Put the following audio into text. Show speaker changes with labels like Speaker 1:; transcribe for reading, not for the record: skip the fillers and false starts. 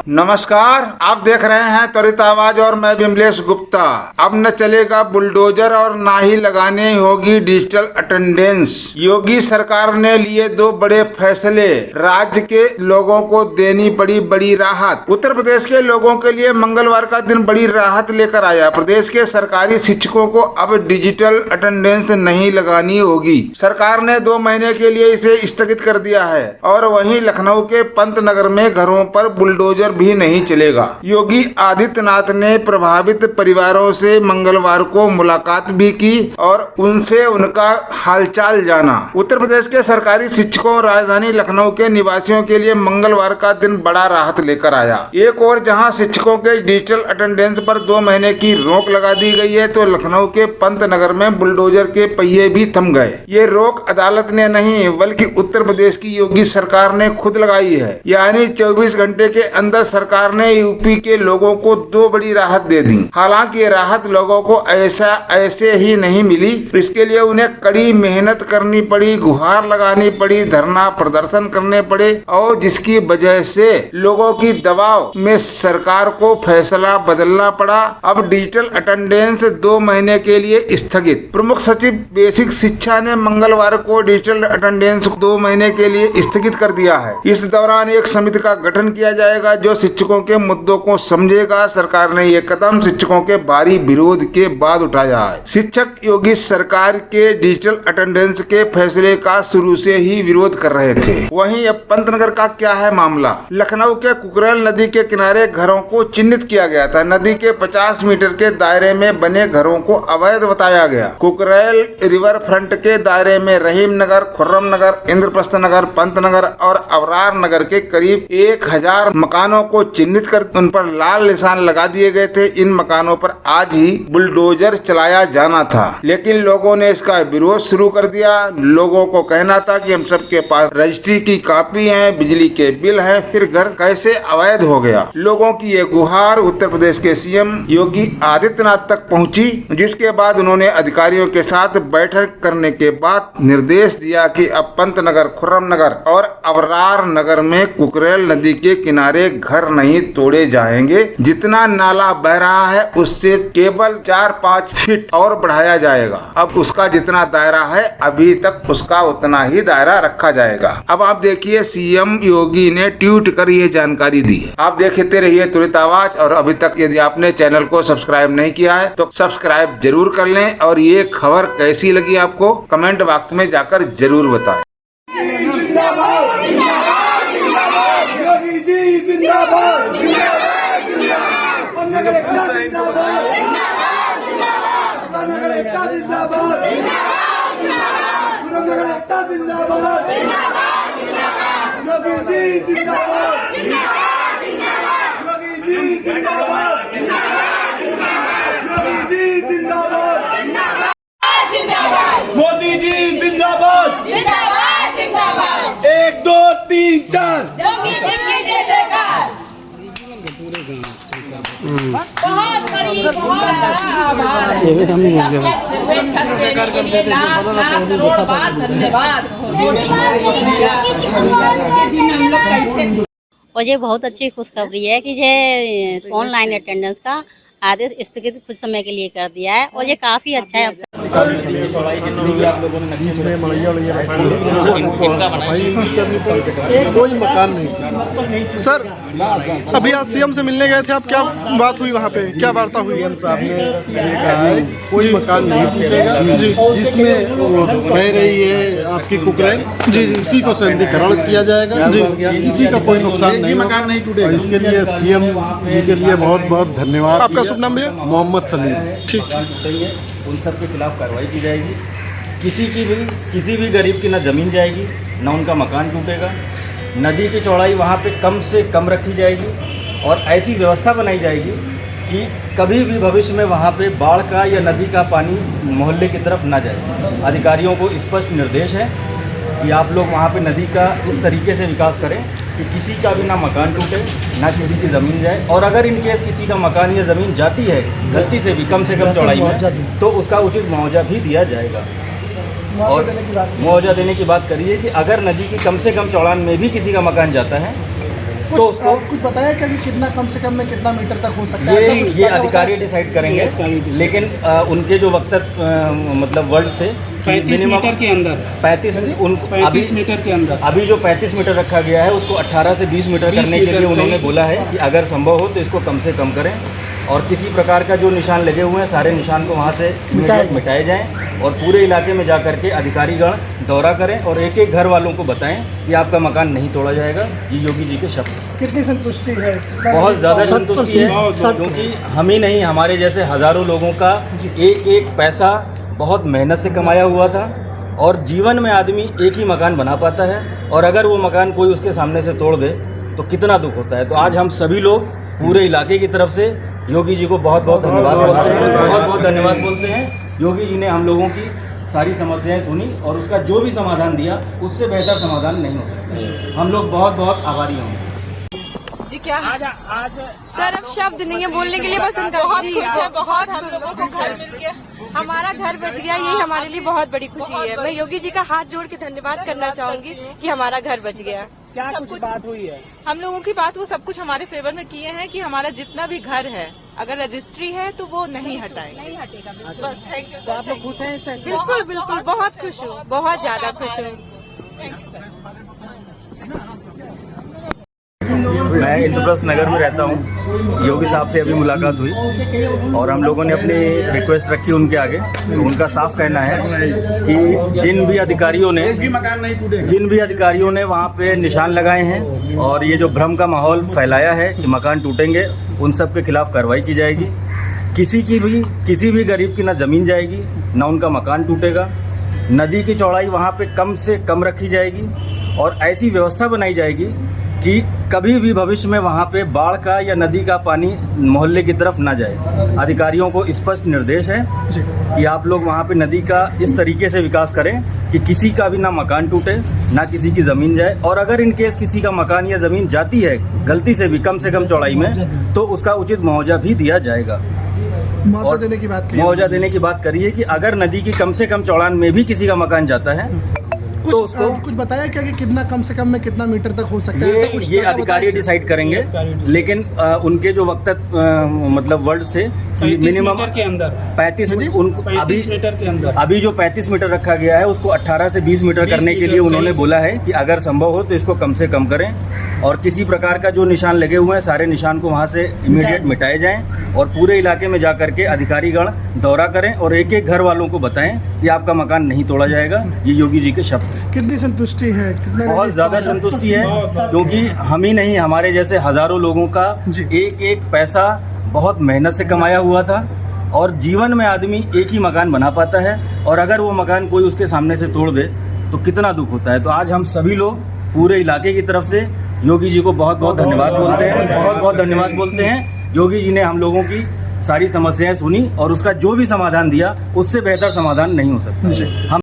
Speaker 1: नमस्कार, आप देख रहे हैं त्वरित आवाज और मैं विमलेश गुप्ता। अब न चलेगा बुलडोजर और ना ही लगानी होगी डिजिटल अटेंडेंस। योगी सरकार ने लिए दो बड़े फैसले, राज्य के लोगों को देनी पड़ी बड़ी राहत। उत्तर प्रदेश के लोगों के लिए मंगलवार का दिन बड़ी राहत लेकर आया। प्रदेश के सरकारी शिक्षकों को अब डिजिटल अटेंडेंस नहीं लगानी होगी। सरकार ने 2 महीने के लिए इसे स्थगित कर दिया है और वहीं लखनऊ के पंतनगर में घरों पर बुलडोजर भी नहीं चलेगा। योगी आदित्यनाथ ने प्रभावित परिवारों से मंगलवार को मुलाकात भी की और उनसे उनका हालचाल जाना। उत्तर प्रदेश के सरकारी शिक्षकों और राजधानी लखनऊ के निवासियों के लिए मंगलवार का दिन बड़ा राहत लेकर आया। एक और जहां शिक्षकों के डिजिटल अटेंडेंस पर 2 महीने की रोक लगा दी गई है, तो लखनऊ के पंतनगर में बुलडोजर के पहिए भी थम गए। ये रोक अदालत ने नहीं बल्कि उत्तर प्रदेश की योगी सरकार ने खुद लगाई है। यानी 24 घंटे के अंदर सरकार ने यूपी के लोगों को 2 बड़ी राहत दे दी। हालांकि ये राहत लोगों को ऐसे ही नहीं मिली। इसके लिए उन्हें कड़ी मेहनत करनी पड़ी, गुहार लगानी पड़ी, धरना प्रदर्शन करने पड़े और जिसकी वजह से लोगों की दबाव में सरकार को फैसला बदलना पड़ा। अब डिजिटल अटेंडेंस 2 महीने के लिए स्थगित। प्रमुख सचिव बेसिक शिक्षा ने मंगलवार को डिजिटल अटेंडेंस 2 महीने के लिए स्थगित कर दिया है। इस दौरान एक समिति का गठन किया जाएगा जो शिक्षकों के मुद्दों को समझेगा। सरकार ने ये कदम शिक्षकों के भारी विरोध के बाद उठाया है। शिक्षक योगी सरकार के डिजिटल अटेंडेंस के फैसले का शुरू से ही विरोध कर रहे थे। वहीं अब पंतनगर का क्या है मामला। लखनऊ के कुकरेल नदी के किनारे घरों को चिन्हित किया गया था। नदी के 50 मीटर के दायरे में बने घरों को अवैध बताया गया। कुकरेल रिवर फ्रंट के दायरे में रहीम नगर, खुर्रम नगर, इंद्रप्रस्थ नगर, पंतनगर और अवरार नगर के करीब 1000 मकानों को चिन्हित कर उन पर लाल निशान लगा दिए गए थे। इन मकानों पर आज ही बुलडोजर चलाया जाना था, लेकिन लोगों ने इसका विरोध शुरू कर दिया। लोगों को कहना था कि हम सबके पास रजिस्ट्री की कॉपी है, बिजली के बिल है, फिर घर कैसे अवैध हो गया। लोगों की ये गुहार उत्तर प्रदेश के सीएम योगी आदित्यनाथ तक पहुंची, जिसके बाद उन्होंने अधिकारियों के साथ बैठक करने के बाद निर्देश दिया कि अब पंतनगर, खुर्रम नगर और अवरार नगर में कुकरेल नदी के किनारे घर नहीं तोड़े जाएंगे। जितना नाला बह रहा है उससे केवल 4-5 फीट और बढ़ाया जाएगा। अब उसका जितना दायरा है अभी तक उसका उतना ही दायरा रखा जाएगा। अब आप देखिए सीएम योगी ने ट्वीट कर ये जानकारी दी है। आप देखते रहिए त्वरित आवाज और अभी तक यदि आपने चैनल को सब्सक्राइब नहीं किया है तो सब्सक्राइब जरूर कर लें और ये खबर कैसी लगी आपको कमेंट बॉक्स में जाकर जरूर बताएं।
Speaker 2: मोदी जी जिंदाबाद, जिंदाबाद, जिंदाबाद। 1 2 3 4
Speaker 3: बहुत बड़ी बहुत बड़ा आभार है। धन्यवाद।
Speaker 4: और ये बहुत अच्छी खुशखबरी है कि ये ऑनलाइन अटेंडेंस का आदेश स्थगित कुछ समय के लिए कर दिया है और ये काफ़ी अच्छा है।
Speaker 5: कोई मकान नहीं। सर अभी आज सीएम से मिलने गए थे आप, क्या बात हुई वहाँ पे, क्या वार्ता हुई?
Speaker 6: सीएम साहब ने ये कहा है कि कोई मकान नहीं टूटेगा जिसमें वो बह रही है आपकी कुकरेल जी, उसी को संधिकरण किया जाएगा जी, किसी का कोई नुकसान नहीं, मकान नहीं टूटेगा। इसके लिए सीएम जी के लिए बहुत बहुत धन्यवाद।
Speaker 5: आपका शुभ नाम भैया?
Speaker 6: मोहम्मद सलीम।
Speaker 5: ठीक।
Speaker 7: उन सब के खिलाफ कार्रवाई की जाएगी। किसी भी गरीब की ना ज़मीन जाएगी, ना उनका मकान टूटेगा। नदी की चौड़ाई वहाँ पे कम से कम रखी जाएगी और ऐसी व्यवस्था बनाई जाएगी कि कभी भी भविष्य में वहाँ पे बाढ़ का या नदी का पानी मोहल्ले की तरफ ना जाए। अधिकारियों को स्पष्ट निर्देश है कि आप लोग वहाँ पे नदी का इस तरीके से विकास करें कि किसी का भी ना मकान टूटे, ना किसी की ज़मीन जाए, और अगर इन केस किसी का मकान या ज़मीन जाती है गलती से भी कम चौड़ाई में, तो उसका उचित मुआवजा भी दिया जाएगा। और मुआवजा देने की बात करिए कि अगर नदी की कम से कम चौड़ान में भी किसी का मकान जाता है तो उसको
Speaker 5: कुछ बताया क्या कि कितना कम से कम में कितना मीटर तक हो सकता है? ऐसा कुछ
Speaker 7: ये
Speaker 5: पता
Speaker 7: अधिकारी
Speaker 5: बताया?
Speaker 7: डिसाइड करेंगे, लेकिन उनके जो वक्त मतलब वर्ड से
Speaker 8: 35 मीटर के अंदर
Speaker 7: 35
Speaker 8: मीटर के अंदर
Speaker 7: अभी जो 35 मीटर रखा गया है उसको 18 से 20 मीटर
Speaker 8: 20
Speaker 7: करने के लिए
Speaker 8: मीटर
Speaker 7: उन्होंने
Speaker 8: कहीं-
Speaker 7: बोला है कि अगर संभव हो तो इसको कम से कम करें और किसी प्रकार का जो निशान लगे हुए हैं सारे निशान को वहाँ से इमीडिएट मिटाए जाएं और पूरे इलाके में जा करके अधिकारीगण दौरा करें और एक एक घर वालों को बताएं कि आपका मकान नहीं तोड़ा जाएगा। ये योगी जी के शब्द।
Speaker 5: कितनी संतुष्टि है?
Speaker 7: बहुत ज़्यादा संतुष्टि है, क्योंकि हम ही नहीं, हमारे जैसे हज़ारों लोगों का एक एक पैसा बहुत मेहनत से कमाया हुआ था और जीवन में आदमी एक ही मकान बना पाता है और अगर वो मकान कोई उसके सामने से तोड़ दे तो कितना दुख होता है। तो आज हम सभी लोग पूरे इलाके की तरफ से योगी जी को बहुत बहुत धन्यवाद बोलते हैं, बहुत बहुत धन्यवाद बोलते हैं। योगी जी ने हम लोगों की सारी समस्याएं सुनी और उसका जो भी समाधान दिया उससे बेहतर समाधान नहीं हो सकता। हम लोग बहुत बहुत आभारी होंगे।
Speaker 3: जी क्या आज सर अब शब्द नहीं है बोलने के लिए, बस उनका बहुत खुश है, बहुत हम लोगों को घर मिल गया, हमारा घर बच गया, यही हमारे लिए बहुत बड़ी खुशी है। मैं योगी जी का हाथ जोड़ के धन्यवाद करना चाहूंगी कि हमारा घर बच गया।
Speaker 8: क्या कुछ बात हुई है?
Speaker 9: हम लोगों की बात वो सब कुछ हमारे फेवर में किए हैं कि हमारा जितना भी घर है अगर रजिस्ट्री है तो वो नहीं हटाएगा, नहीं हटेगा। बस थैंक यू।
Speaker 8: तो आप लोग खुश हैं इस फैसले?
Speaker 3: बिल्कुल बिल्कुल, बहुत खुश हूँ, बहुत ज्यादा खुश हूँ।
Speaker 7: मैं इंद्रप्रस्थ नगर में रहता हूँ। योगी साहब से अभी मुलाकात हुई और हम लोगों ने अपनी रिक्वेस्ट रखी उनके आगे। तो उनका साफ कहना है कि जिन भी अधिकारियों ने वहाँ पे निशान लगाए हैं और ये जो भ्रम का माहौल फैलाया है कि मकान टूटेंगे, उन सब के खिलाफ कार्रवाई की जाएगी। किसी भी गरीब की ना ज़मीन जाएगी ना उनका मकान टूटेगा। नदी की चौड़ाई वहाँ पे कम से कम रखी जाएगी और ऐसी व्यवस्था बनाई जाएगी कि कभी भी भविष्य में वहाँ पे बाढ़ का या नदी का पानी मोहल्ले की तरफ ना जाए। अधिकारियों को स्पष्ट निर्देश है कि आप लोग वहाँ पे नदी का इस तरीके से विकास करें कि किसी का भी ना मकान टूटे ना किसी की ज़मीन जाए और अगर इन केस किसी का मकान या ज़मीन जाती है गलती से भी कम चौड़ाई में, तो उसका उचित मुआवजा भी दिया जाएगा।
Speaker 5: मुआवजा देने की बात
Speaker 7: करिए कि अगर नदी की कम से कम चौड़ान में भी किसी का मकान जाता है तो उसको
Speaker 5: कुछ बताया क्या कि कितना कम से कम में कितना मीटर तक हो सकता है? ऐसा कुछ
Speaker 7: ये
Speaker 5: पता
Speaker 7: अधिकारी
Speaker 5: बताया?
Speaker 7: डिसाइड करेंगे, लेकिन उनके जो वक्त मतलब वर्ड से मिनिमम
Speaker 8: के अंदर
Speaker 7: 35
Speaker 8: मीटर के अंदर
Speaker 7: अभी जो 35 मीटर रखा गया है उसको 18 से 20 मीटर करने के लिए उन्होंने बोला है कि अगर संभव हो तो इसको कम से कम करें और किसी प्रकार का जो निशान लगे हुए हैं सारे निशान को वहाँ से इमीडिएट मिटाए जाएं और पूरे इलाके में जा करके अधिकारीगण दौरा करें और एक एक घर वालों को बताएं कि आपका मकान नहीं तोड़ा जाएगा। ये योगी जी के शब्द हैं।
Speaker 5: कितनी संतुष्टि है?
Speaker 7: बहुत ज़्यादा संतुष्टि है, क्योंकि हम ही नहीं, हमारे जैसे हज़ारों लोगों का एक एक पैसा बहुत मेहनत से कमाया हुआ था और जीवन में आदमी एक ही मकान बना पाता है और अगर वो मकान कोई उसके सामने से तोड़ दे तो कितना दुख होता है। तो आज हम सभी लोग पूरे इलाके की तरफ से योगी जी को बहुत बहुत धन्यवाद बोलते हैं, बहुत बहुत धन्यवाद बोलते हैं। योगी जी ने हम लोगों की सारी समस्याएं सुनी और उसका जो भी समाधान दिया उससे बेहतर समाधान नहीं हो सकता। हम